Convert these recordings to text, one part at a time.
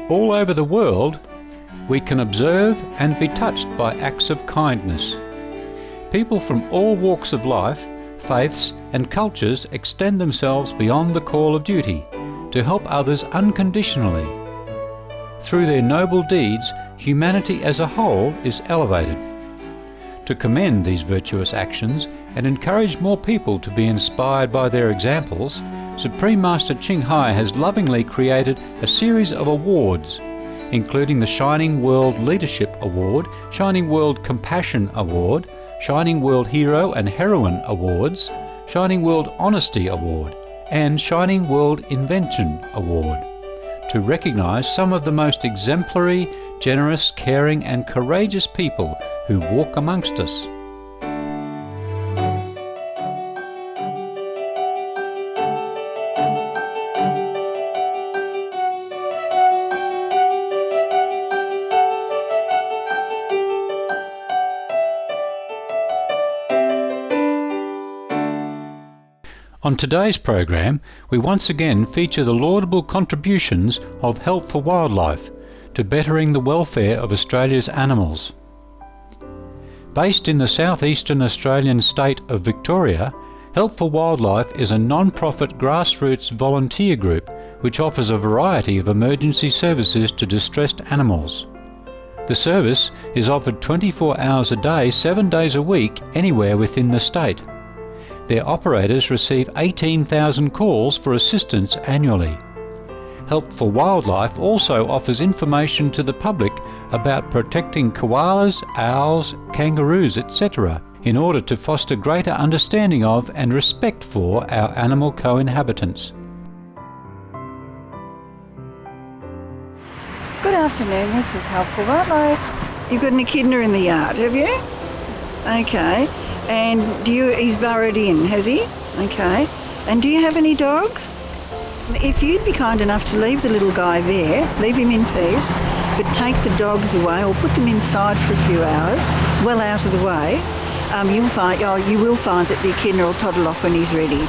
All over the world, we can observe and be touched by acts of kindness. People from all walks of life, faiths and cultures extend themselves beyond the call of duty to help others unconditionally. Through their noble deeds, humanity as a whole is elevated. To commend these virtuous actions and encourage more people to be inspired by their examples, Supreme Master Ching Hai has lovingly created a series of awards, including the Shining World Leadership Award, Shining World Compassion Award, Shining World Hero and Heroine Awards, Shining World Honesty Award, and Shining World Invention Award, to recognise some of the most exemplary, generous, caring and courageous people who walk amongst us. On today's program, we once again feature the laudable contributions of Help for Wildlife to bettering the welfare of Australia's animals. Based in the southeastern Australian state of Victoria, Help for Wildlife is a non-profit grassroots volunteer group which offers a variety of emergency services to distressed animals. The service is offered 24 hours a day, 7 days a week, anywhere within the state. Their operators receive 18,000 calls for assistance annually. Help for Wildlife also offers information to the public about protecting koalas, owls, kangaroos, etc., in order to foster greater understanding of and respect for our animal co-inhabitants. Good afternoon, this is Help for Wildlife. You've got an echidna in the yard, have you? Okay. And he's burrowed in, has he? Okay. And do you have any dogs? If you'd be kind enough to leave the little guy there, leave him in peace, but take the dogs away or put them inside for a few hours, well out of the way, you will find that the echidna will toddle off when he's ready.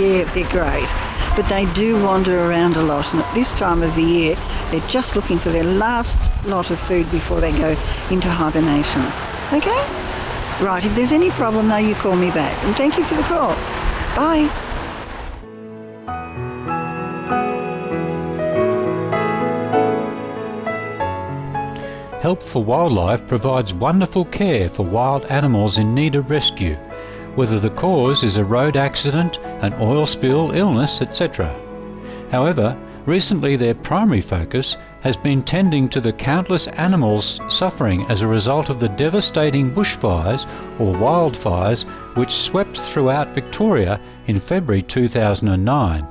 Yeah, they're great. But they do wander around a lot, and at this time of the year, they're just looking for their last lot of food before they go into hibernation. Okay? Right, if there's any problem though, you call me back. And thank you for the call. Bye. Help for Wildlife provides wonderful care for wild animals in need of rescue, whether the cause is a road accident, an oil spill, illness, etc. However, recently their primary focus has been tending to the countless animals suffering as a result of the devastating bushfires or wildfires which swept throughout Victoria in February 2009.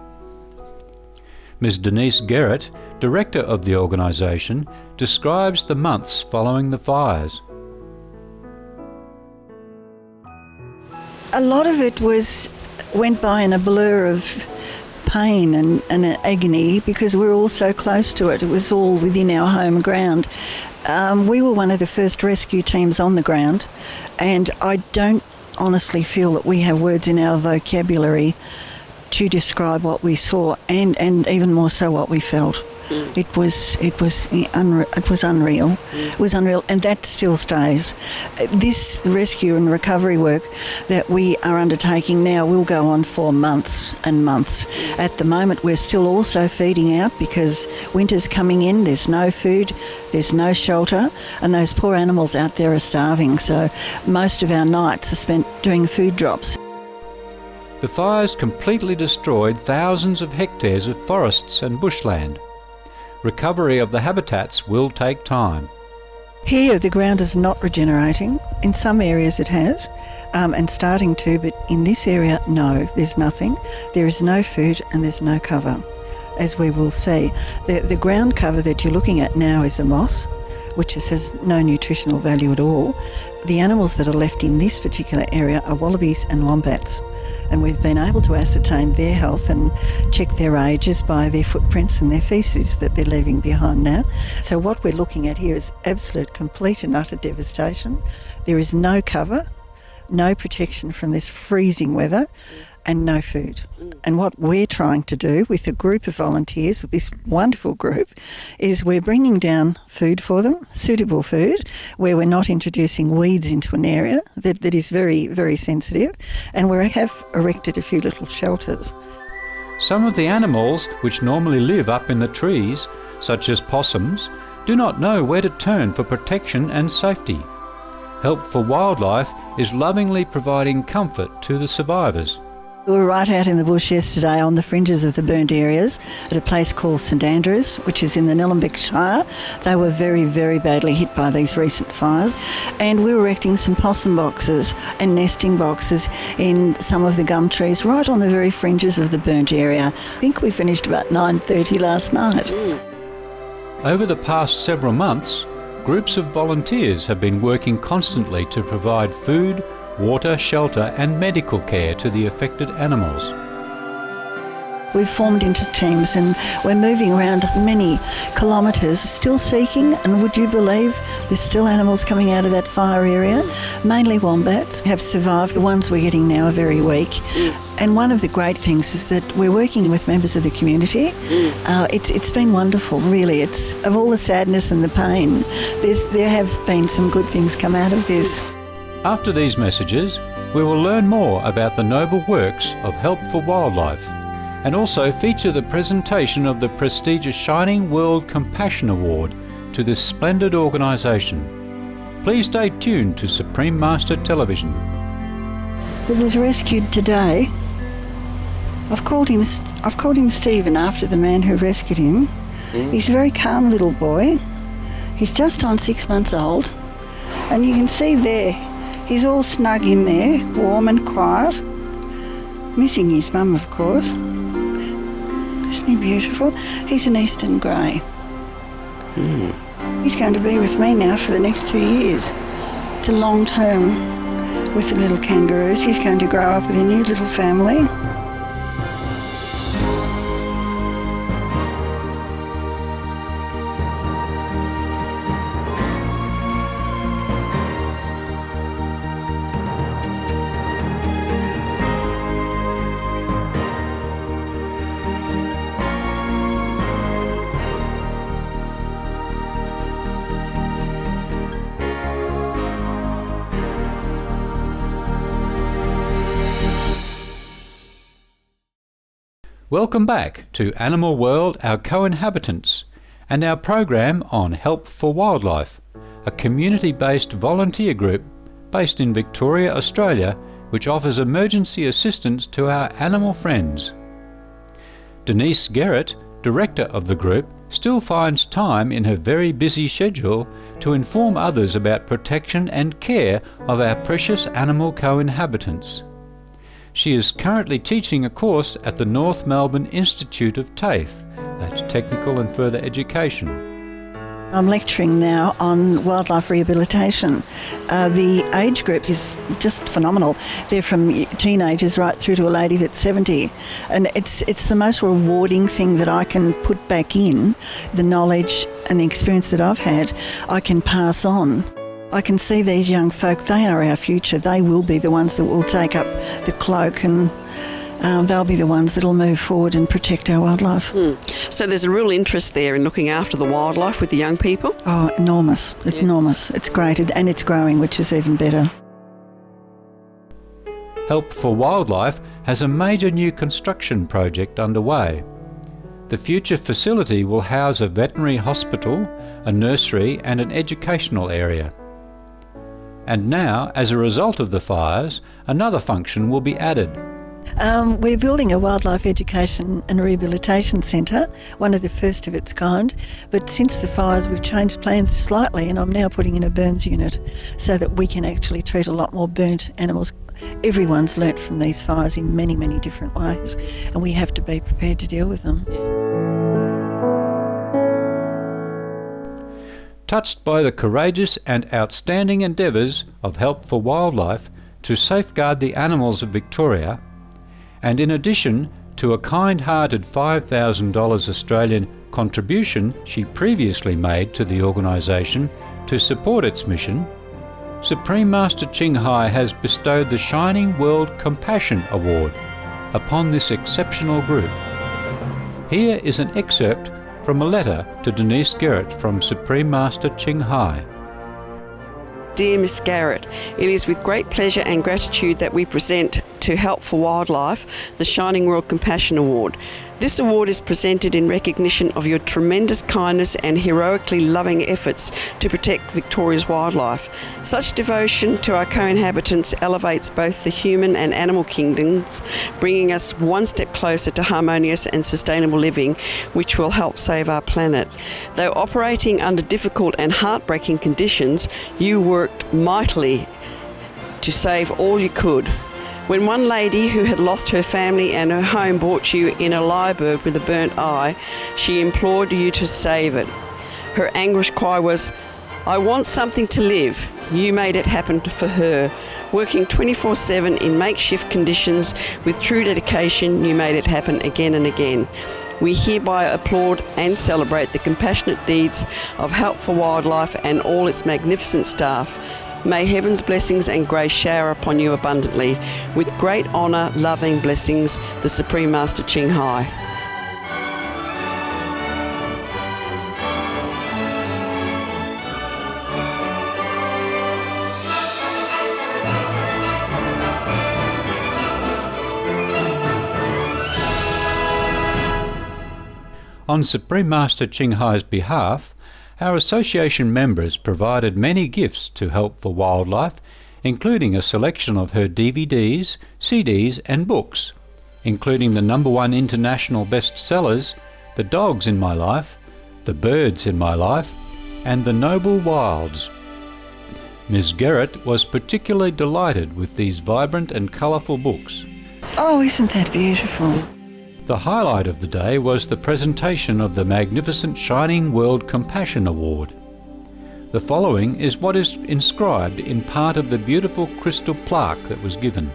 Ms. Denise Garrett, director of the organisation, describes the months following the fires. A lot of it went by in a blur of pain and agony because we're all so close to it. It was all within our home ground. We were one of the first rescue teams on the ground, and I don't honestly feel that we have words in our vocabulary to describe what we saw and even more so what we felt. It was unreal. It was unreal, and that still stays. This rescue and recovery work that we are undertaking now will go on for months and months. At the moment, we're still also feeding out because winter's coming in. There's no food, there's no shelter, and those poor animals out there are starving. So most of our nights are spent doing food drops. The fires completely destroyed thousands of hectares of forests and bushland. Recovery of the habitats will take time. Here the ground is not regenerating. In some areas it has, and starting to, but in this area, no, there's nothing. There is no food and there's no cover, as we will see. The ground cover that you're looking at now is a moss, which has no nutritional value at all. The animals that are left in this particular area are wallabies and wombats. And we've been able to ascertain their health and check their ages by their footprints and their faeces that they're leaving behind now. So what we're looking at here is absolute, complete and utter devastation. There is no cover, no protection from this freezing weather. and no food. And what we're trying to do with a group of volunteers, this wonderful group, is we're bringing down food for them, suitable food, where we're not introducing weeds into an area that is very, very sensitive, and where I have erected a few little shelters. Some of the animals which normally live up in the trees, such as possums, do not know where to turn for protection and safety. Help for Wildlife is lovingly providing comfort to the survivors. We were right out in the bush yesterday on the fringes of the burnt areas at a place called St Andrews, which is in the Nillumbik Shire. They were very, very badly hit by these recent fires, and we were erecting some possum boxes and nesting boxes in some of the gum trees right on the very fringes of the burnt area. I think we finished about 9:30 last night. Over the past several months, groups of volunteers have been working constantly to provide food, water, shelter and medical care to the affected animals. We've formed into teams and we're moving around many kilometres, still seeking, and would you believe there's still animals coming out of that fire area? Mainly wombats have survived. The ones we're getting now are very weak. And one of the great things is that we're working with members of the community. It's been wonderful, really. It's of all the sadness and the pain, there have been some good things come out of this. After these messages, we will learn more about the noble works of Help for Wildlife and also feature the presentation of the prestigious Shining World Compassion Award to this splendid organisation. Please stay tuned to Supreme Master Television. That was rescued today. I've called him Stephen after the man who rescued him. He's a very calm little boy. He's just on 6 months old, and you can see there he's all snug in there, warm and quiet, missing his mum, of course. Isn't he beautiful? He's an eastern grey. He's going to be with me now for the next 2 years. It's a long term with the little kangaroos. He's going to grow up with a new little family. Welcome back to Animal World, Our Co-Inhabitants, and our program on Help for Wildlife, a community-based volunteer group based in Victoria, Australia, which offers emergency assistance to our animal friends. Denise Garrett, director of the group, still finds time in her very busy schedule to inform others about protection and care of our precious animal co-inhabitants. She is currently teaching a course at the North Melbourne Institute of TAFE, that's Technical and Further Education. I'm lecturing now on wildlife rehabilitation. The age group is just phenomenal. They're from teenagers right through to a lady that's 70. And it's the most rewarding thing that I can put back in, the knowledge and the experience that I've had, I can pass on. I can see these young folk, they are our future. They will be the ones that will take up the cloak, and they'll be the ones that will move forward and protect our wildlife. So there's a real interest there in looking after the wildlife with the young people? Oh, enormous. It's enormous. It's great, and it's growing, which is even better. Help for Wildlife has a major new construction project underway. The future facility will house a veterinary hospital, a nursery and an educational area. And now, as a result of the fires, another function will be added. We're building a wildlife education and rehabilitation centre, one of the first of its kind, but since the fires we've changed plans slightly, and I'm now putting in a burns unit so that we can actually treat a lot more burnt animals. Everyone's learnt from these fires in many, many different ways, and we have to be prepared to deal with them. Touched by the courageous and outstanding endeavours of Help for Wildlife to safeguard the animals of Victoria, and in addition to a kind-hearted $5,000 Australian contribution she previously made to the organisation to support its mission, Supreme Master Ching Hai has bestowed the Shining World Compassion Award upon this exceptional group. Here is an excerpt from a letter to Denise Garrett from Supreme Master Ching Hai. Dear Miss Garrett, it is with great pleasure and gratitude that we present to Help for Wildlife the Shining World Compassion Award. This award is presented in recognition of your tremendous kindness and heroically loving efforts to protect Victoria's wildlife. Such devotion to our co-inhabitants elevates both the human and animal kingdoms, bringing us one step closer to harmonious and sustainable living, which will help save our planet. Though operating under difficult and heartbreaking conditions, you worked mightily to save all you could. When one lady who had lost her family and her home brought you in a lyrebird with a burnt eye, she implored you to save it. Her anguished cry was, "I want something to live." You made it happen for her. Working 24/7 in makeshift conditions with true dedication, you made it happen again and again. We hereby applaud and celebrate the compassionate deeds of Help for Wildlife and all its magnificent staff. May heaven's blessings and grace shower upon you abundantly. With great honour, loving blessings, the Supreme Master Ching Hai. On Supreme Master Ching Hai's behalf, our association members provided many gifts to Help for Wildlife, including a selection of her DVDs, CDs and books, including the #1 international bestsellers, The Dogs in My Life, The Birds in My Life and The Noble Wilds. Ms. Garrett was particularly delighted with these vibrant and colourful books. Oh, isn't that beautiful? The highlight of the day was the presentation of the magnificent Shining World Compassion Award. The following is what is inscribed in part of the beautiful crystal plaque that was given.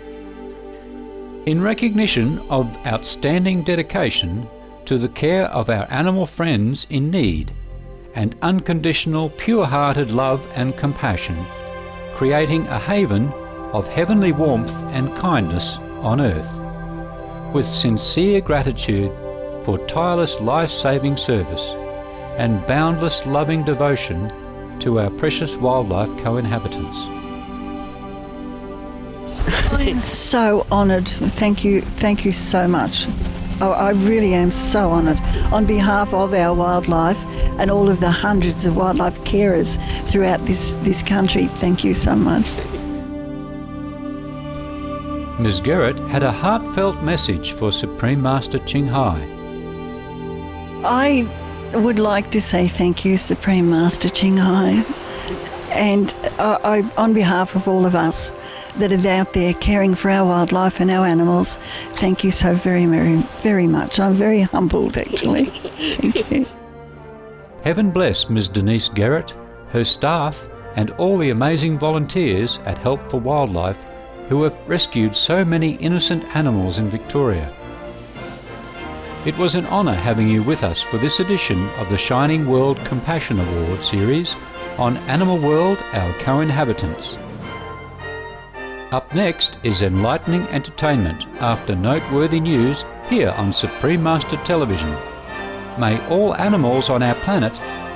In recognition of outstanding dedication to the care of our animal friends in need and unconditional pure-hearted love and compassion, creating a haven of heavenly warmth and kindness on earth. With sincere gratitude for tireless life-saving service and boundless loving devotion to our precious wildlife co-inhabitants. I'm so honoured. Thank you so much. Oh, I really am so honoured. On behalf of our wildlife and all of the hundreds of wildlife carers throughout this country, thank you so much. Ms. Garrett had a heartfelt message for Supreme Master Ching Hai. I would like to say thank you, Supreme Master Ching Hai, and on behalf of all of us that are out there caring for our wildlife and our animals, thank you so very, very, very much. I'm very humbled, actually. Thank you. Heaven bless Ms. Denise Garrett, her staff and all the amazing volunteers at Help for Wildlife who have rescued so many innocent animals in Victoria. It was an honour having you with us for this edition of the Shining World Compassion Award series on Animal World, Our Co-Inhabitants. Up next is enlightening entertainment after noteworthy news here on Supreme Master Television. May all animals on our planet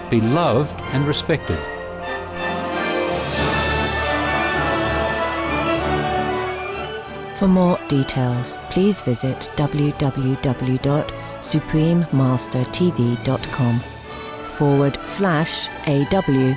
be loved and respected. For more details, please visit www.suprememastertv.com/AW